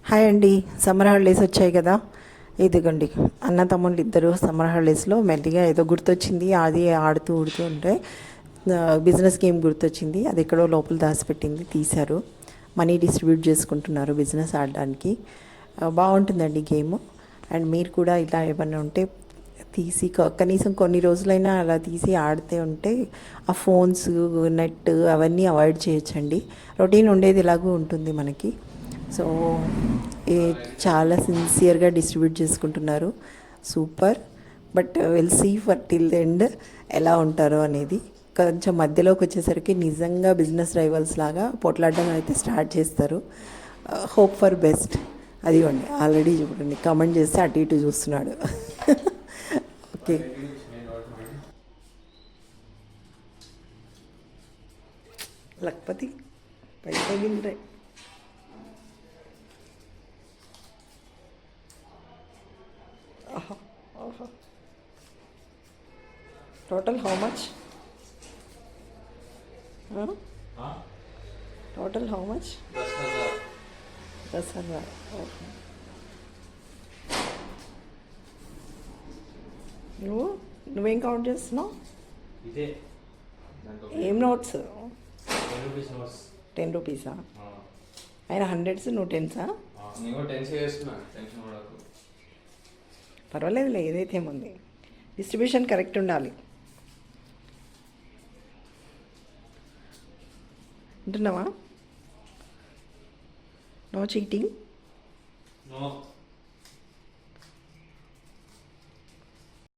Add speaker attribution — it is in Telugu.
Speaker 1: హాయ్ అండి. సమ్మర్ హాలిడేస్ వచ్చాయి కదా. ఇదిగోండి, అన్న తమ్ముళ్ళు ఇద్దరు సమ్మర్ హాలిడేస్లో మెల్లిగా ఏదో గుర్తొచ్చింది. అది ఆడుతూ ఊడుతూ ఉంటే బిజినెస్ గేమ్ గుర్తొచ్చింది. అది ఎక్కడో లోపల దాచిపెట్టింది, తీశారు. మనీ డిస్ట్రిబ్యూట్ చేసుకుంటున్నారు బిజినెస్ ఆడడానికి. బాగుంటుందండి గేమ్. అండ్ మీరు కూడా ఇలా ఏమన్నా ఉంటే తీసి కనీసం కొన్ని రోజులైనా అలా తీసి ఆడితే ఉంటే ఆ ఫోన్స్, నెట్ అవన్నీ అవాయిడ్ చేయొచ్చండి. రొటీన్ ఉండేది ఎలాగూ ఉంటుంది మనకి. సో ఏ చాలా సిన్సియర్గా డిస్ట్రిబ్యూట్ చేసుకుంటున్నారు. Super. But will see for till the end ఎలా ఉంటారో అనేది. కొంచెం మధ్యలోకి వచ్చేసరికి నిజంగా బిజినెస్ రైవల్స్ లాగా పోట్లాడడం అయితే స్టార్ట్ చేస్తారు. Hope for best. అదిగోండి, ఆల్రెడీ చూడండి కమెంట్ చేస్తే అటు ఇటు చూస్తున్నాడు. ఓకే. లక్పతి పైసగిండ్రే. Total how much? Huh? Total how much?
Speaker 2: 10,000.
Speaker 1: 10,000. Okay. నువ్వేం కౌంట్ చేస్తున్నావు?
Speaker 2: ఇదే
Speaker 1: ఏం నోట్స్?
Speaker 2: 10 rupees notes.
Speaker 1: 10 రూపీసా? ఆయన హండ్రెడ్స్, నువ్వు టెన్సా?
Speaker 2: నేను 10 చేస్తున్నా, టెన్షన్ పడకు.
Speaker 1: పర్వాలేదులే, ఏదైతే ఏముంది. డిస్ట్రిబ్యూషన్ కరెక్ట్ ఉండాలి. ఉంటున్నావా? No cheating.
Speaker 2: నో.